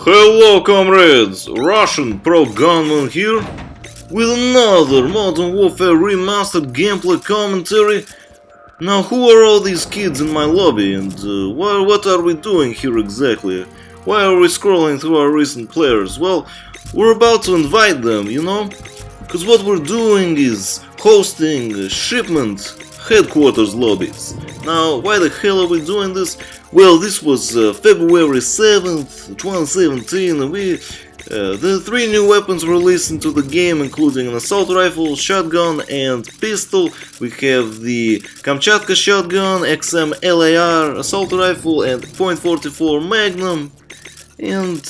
Hello comrades, Russian pro gunman here with another Modern Warfare Remastered gameplay commentary. Now who are all these kids in my lobby and what are we doing here exactly? Why are we scrolling through our recent players? Well, we're about to invite them, you know? Because what we're doing is hosting Shipment headquarters lobbies. Now, why the hell are we doing this? Well, this was February 7th, 2017, and the 3 new weapons released into the game, including an assault rifle, shotgun, and pistol. We have the Kamchatka shotgun, XM-LAR assault rifle, and .44 Magnum. And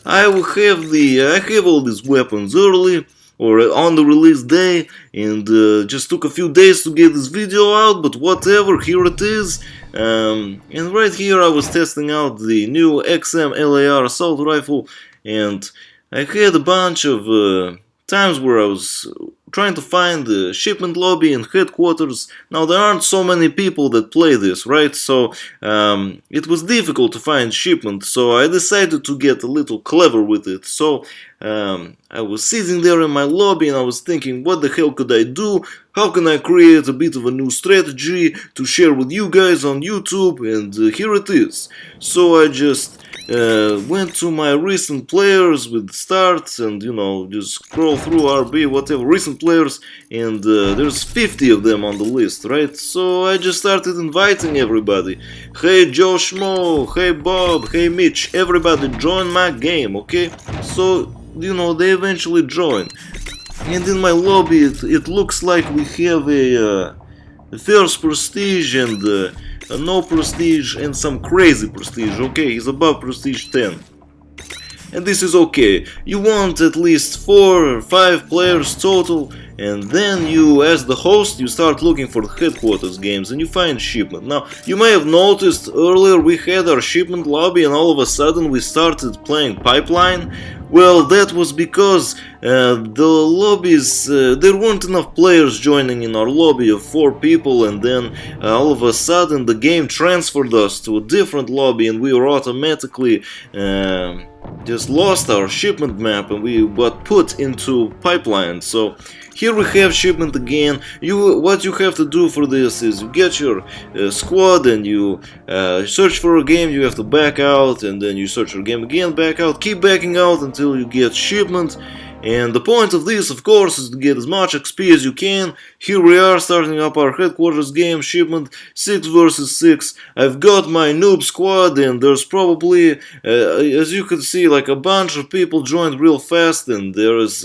I have all these weapons early, or on the release day, and just took a few days to get this video out, but whatever, here it is. And right here I was testing out the new XM-LAR assault rifle, and I had a bunch of times where I was trying to find the shipment lobby and headquarters. Now there aren't so many people that play this, right? So it was difficult to find shipment, so I decided to get a little clever with it. So I was sitting there in my lobby and I was thinking, what the hell could I do? How can I create a bit of a new strategy to share with you guys on YouTube? And here it is. So I just went to my recent players with starts and, you know, just scroll through RB, whatever, recent players, and there's 50 of them on the list, right? So I just started inviting everybody. Hey Joe Schmo, hey Bob, hey Mitch, everybody join my game, okay? So, you know, they eventually join. And in my lobby it looks like we have a first prestige and a no prestige and some crazy prestige. Okay, he's above prestige 10. And this is okay. You want at least 4 or 5 players total, and then you, as the host, you start looking for the headquarters games and you find Shipment. Now, you may have noticed earlier we had our Shipment lobby and all of a sudden we started playing Pipeline. Well, that was because the lobbies, there weren't enough players joining in our lobby of 4 people, and then all of a sudden the game transferred us to a different lobby and we were automatically just lost our shipment map and we got put into Pipeline. So here we have Shipment again. What you have to do for this is you get your squad and you search for a game, you have to back out, and then you search for a game again, back out, keep backing out until you get Shipment. And the point of this, of course, is to get as much XP as you can. Here we are, starting up our headquarters game, Shipment 6 versus 6. I've got my noob squad, and there's probably, as you can see, like a bunch of people joined real fast, and there is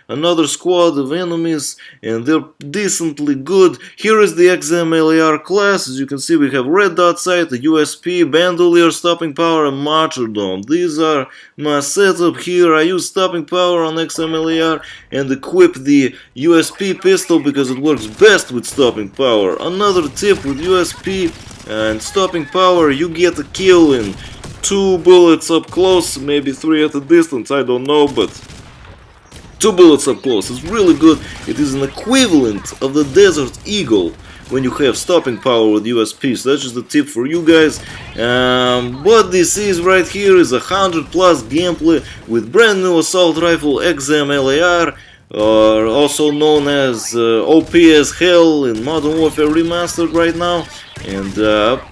another squad of enemies, and they're decently good. Here is the XM-LAR class. As you can see, we have red dot sight, the USP, bandolier, stopping power, and martyrdom. These are my setup here. I use stopping power on XM-LAR and equip the USP pistol because it works best with stopping power. Another tip with USP and stopping power, you get a kill in 2 bullets up close, maybe 3 at a distance, I don't know, but 2 bullets up close is really good. It is an equivalent of the Desert Eagle when you have stopping power with USP, so that's just a tip for you guys. What this is right here is 100+ gameplay with brand new assault rifle XM-LAR, also known as OP as hell in Modern Warfare Remastered right now. And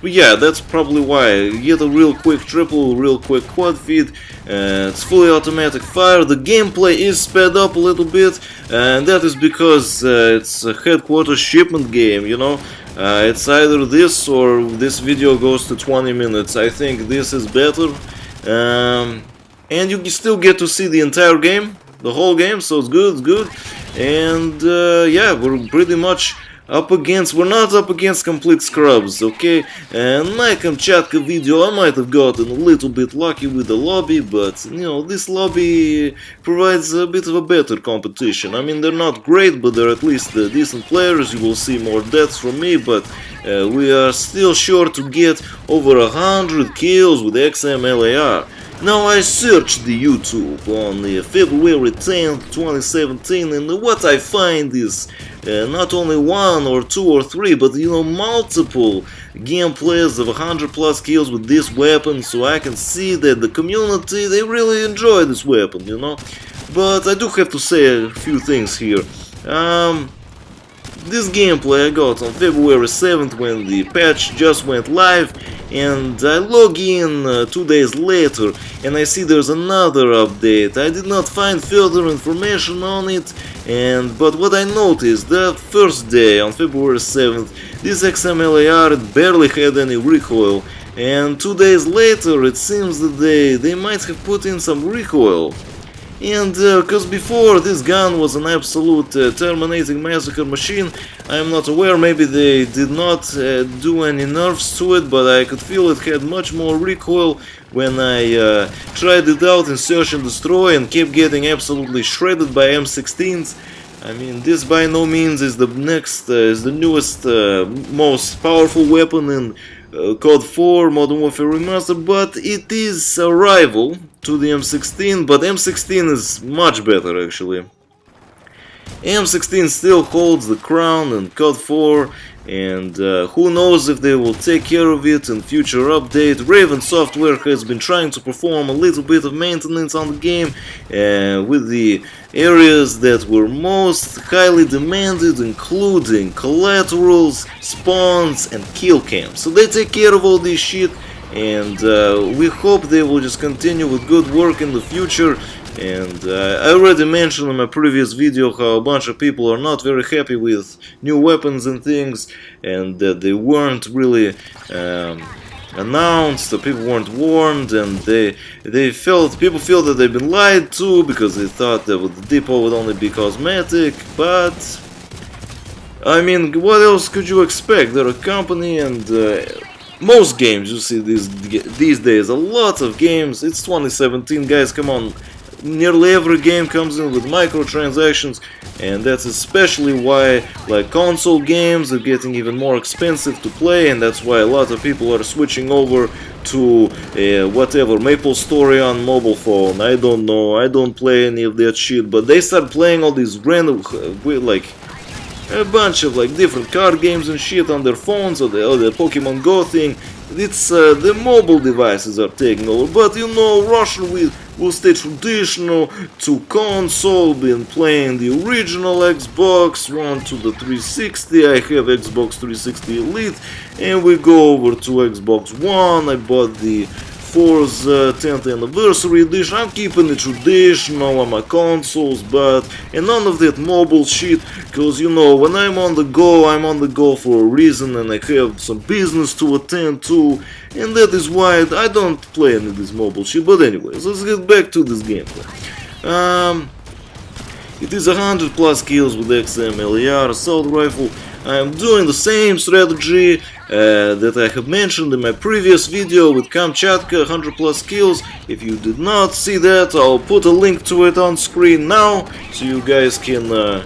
yeah, that's probably why. You get a real quick triple, real quick quad feed, it's fully automatic fire. The gameplay is sped up a little bit, and that is because it's a headquarters shipment game, you know. It's either this or this video goes to 20 minutes. I think this is better. And you still get to see the entire game, the whole game, so it's good, And yeah, we're pretty much we're not up against complete scrubs, okay? And my Kamchatka video, I might have gotten a little bit lucky with the lobby, but, you know, this lobby provides a bit of a better competition. I mean, they're not great, but they're at least decent players. You will see more deaths from me, but we are still sure to get over 100 kills with XM-LAR. Now I searched the YouTube on February 10th, 2017, and what I find is not only 1 or 2 or 3, but multiple gameplays of 100 plus kills with this weapon, so I can see that the community, they really enjoy this weapon, But I do have to say a few things here. This gameplay I got on February 7th when the patch just went live, and I log in 2 days later and I see there's another update. I did not find further information on it, but what I noticed, that first day on February 7th, this XM-LAR barely had any recoil, and 2 days later it seems that they might have put in some recoil. And because before this gun was an absolute terminating massacre machine, I am not aware, maybe they did not do any nerfs to it, but I could feel it had much more recoil when I tried it out in Search and Destroy and kept getting absolutely shredded by M16s. I mean, this by no means is the newest, most powerful weapon in Code 4 Modern Warfare Remastered, but it is a rival to the M16, but M16 is much better actually. M16 still holds the crown in Code 4, and who knows if they will take care of it in future update. Raven Software has been trying to perform a little bit of maintenance on the game with the areas that were most highly demanded, including collaterals, spawns and kill cams. So they take care of all this shit, and we hope they will just continue with good work in the future. And I already mentioned in my previous video how a bunch of people are not very happy with new weapons and things, and that they weren't really announced, or people weren't warned, and people feel that they've been lied to because they thought that the depot would only be cosmetic. But I mean, what else could you expect? They're a company, and most games you see these days, a lot of games, it's 2017, guys, come on. Nearly every game comes in with microtransactions, and that's especially why like console games are getting even more expensive to play, and that's why a lot of people are switching over to whatever, MapleStory on mobile phone. I don't know, I don't play any of that shit, but they start playing all these random, like a bunch of like different card games and shit on their phones, or the Pokemon Go thing. It's the mobile devices are taking over, but Russian will stay traditional to console, been playing the original Xbox One to the 360, I have Xbox 360 Elite, and we go over to Xbox One. I bought the Forza 10th anniversary edition. I'm keeping it traditional on my consoles, and none of that mobile shit, because when I'm on the go for a reason, and I have some business to attend to, and that is why I don't play any of this mobile shit. But anyways, let's get back to this gameplay. It is 100 plus kills with XM-LAR assault rifle. I am doing the same strategy that I have mentioned in my previous video with Kamchatka, 100 plus kills. If you did not see that, I'll put a link to it on screen now, so you guys can, maybe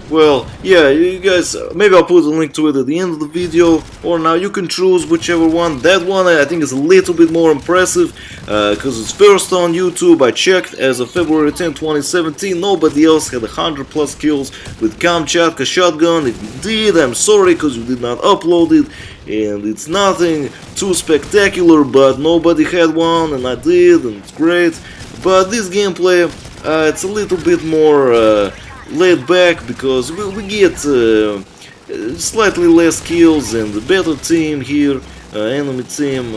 I'll put a link to it at the end of the video, or now you can choose whichever one. That one I think is a little bit more impressive, because it's first on YouTube. I checked as of February 10, 2017, nobody else had 100 plus kills with Kamchatka shotgun. If you did, I'm sorry, because you did not upload it, and it's nothing too spectacular, but nobody had one and I did, and it's great. But this gameplay, it's a little bit more laid back, because we get slightly less kills and a better team here, enemy team.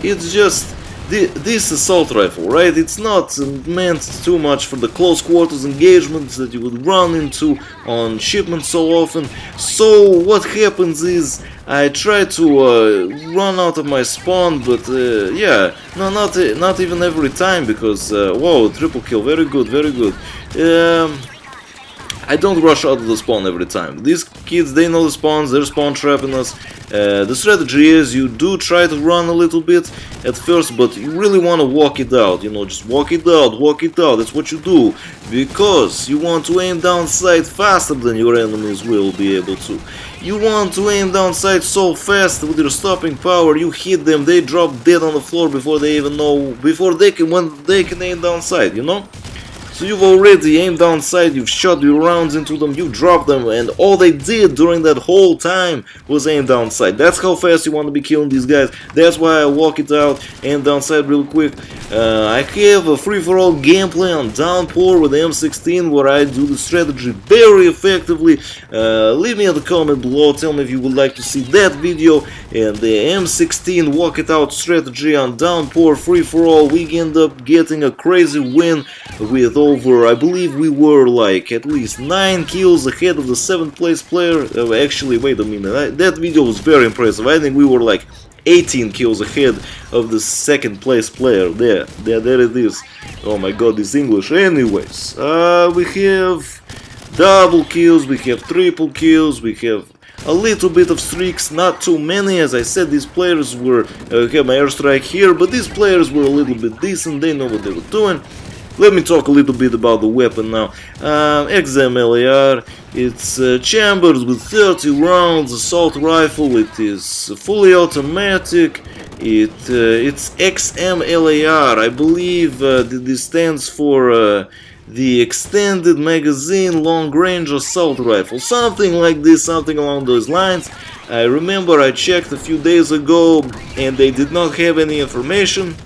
It's just this assault rifle, right? It's not meant too much for the close quarters engagements that you would run into on Shipment so often. So what happens is I try to run out of my spawn, but yeah, no, not even every time, because whoa, triple kill, very good, very good. I don't rush out of the spawn every time. This kids, they know the spawns, they're spawn trapping us. The strategy is you do try to run a little bit at first, but you really want to walk it out, you know, just walk it out, that's what you do, because you want to aim down sight faster than your enemies will be able to. You want to aim down sight so fast with your stopping power, you hit them, they drop dead on the floor before they even know, when they can aim down sight, you know? So you've already aimed down sight, you've shot your rounds into them, you dropped them, and all they did during that whole time was aim down sight. That's how fast you want to be killing these guys. That's why I walk it out, aim down sight real quick. I have a free-for-all gameplay on Downpour with the M16 where I do the strategy very effectively. Leave me in the comment below, tell me if you would like to see that video. And the M16 walk it out strategy on Downpour free-for-all, we end up getting a crazy win with over, I believe we were like at least 9 kills ahead of the 7th place player. Actually, wait a minute, that video was very impressive. I think we were like 18 kills ahead of the 2nd place player. There it is. Oh my god, this English. Anyways, we have double kills, we have triple kills, we have a little bit of streaks, not too many. As I said, these players were, have my airstrike here, but these players were a little bit decent, they know what they were doing. Let me talk a little bit about the weapon now. XM-LAR, it's chambers with 30 rounds, assault rifle, it is fully automatic, it's XM-LAR, I believe this stands for the Extended Magazine Long Range Assault Rifle, something like this, something along those lines. I remember I checked a few days ago and they did not have any information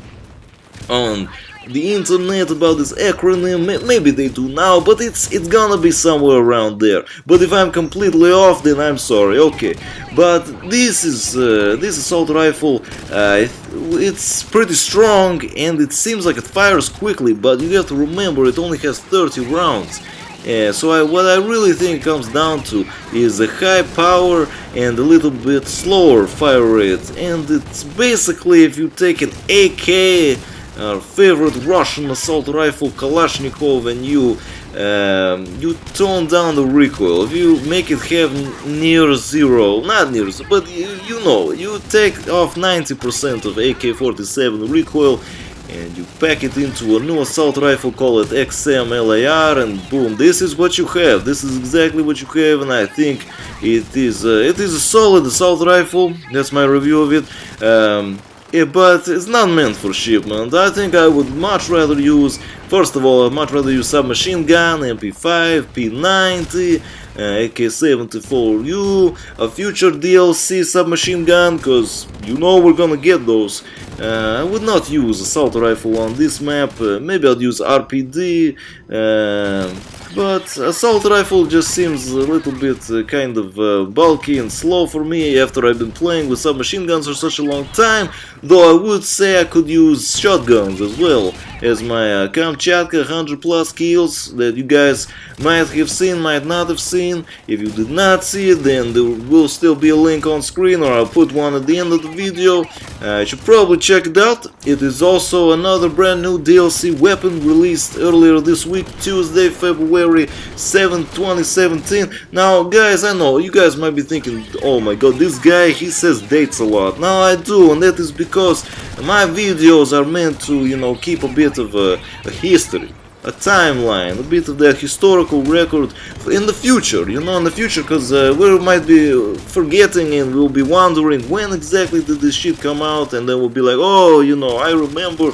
on the internet about this acronym. Maybe they do now, but it's gonna be somewhere around there. But if I'm completely off, then I'm sorry. Okay, but this assault rifle, it's pretty strong and it seems like it fires quickly, but you have to remember it only has 30 rounds. So what I really think it comes down to is a high power and a little bit slower fire rate, and it's basically, if you take an AK, our favorite Russian assault rifle Kalashnikov, and you tone down the recoil, if you make it have near zero, not near zero, but you know, you take off 90% of AK-47 recoil and you pack it into a new assault rifle, call it XM-LAR, and boom, this is what you have. This is exactly what you have, and I think it is a solid assault rifle. That's my review of it. Yeah, but it's not meant for shipment. I think I would much rather use, first of all, I'd much rather use submachine gun, MP5, P90, AK-74U, a future DLC submachine gun, because you know we're gonna get those. I would not use assault rifle on this map, maybe I'd use RPD, but assault rifle just seems a little bit kind of bulky and slow for me after I've been playing with submachine guns for such a long time, though I would say I could use shotguns as well, as my Kamchatka 100+ kills that you guys might have seen, might not have seen. If you did not see it, then there will still be a link on screen, or I'll put one at the end of the video. You should probably check it out. It is also another brand new DLC weapon released earlier this week, Tuesday, February 7th, 2017. Now guys, I know you guys might be thinking, oh my god, this guy, he says dates a lot. Now I do, and that is because my videos are meant to, you know, keep a bit of a history, a timeline, a bit of that historical record in the future, you know, in the future, because we might be forgetting and we'll be wondering when exactly did this shit come out, and then we'll be like, oh, you know, I remember.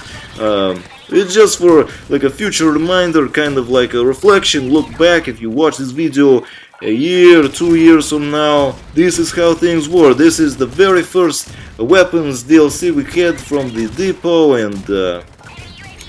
It's just for like a future reminder, kind of like a reflection, look back. If you watch this video a year, 2 years from now, this is how things were. This is the very first weapons DLC we had from the depot, and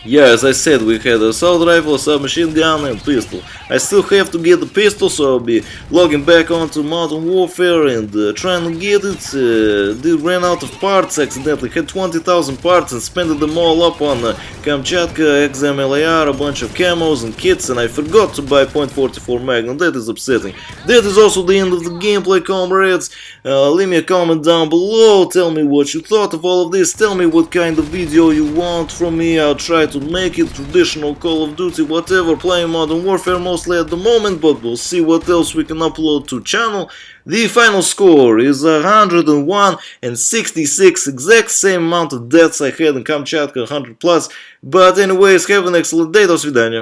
yeah, as I said, we had assault rifle, submachine gun, and pistol. I still have to get the pistol, so I'll be logging back onto Modern Warfare and trying to get it. Ran out of parts accidentally, had 20,000 parts and spent them all up on Kamchatka, XM-LAR, a bunch of camos and kits, and I forgot to buy .44 Magnum. That is upsetting. That is also the end of the gameplay, comrades. Leave me a comment down below, tell me what you thought of all of this, tell me what kind of video you want from me. I'll try to make it traditional Call of Duty, whatever, playing Modern Warfare mostly at the moment, but we'll see what else we can upload to channel. The final score is 101 and 66, exact same amount of deaths I had in Kamchatka, 100+. But anyways, have an excellent day, до свидания.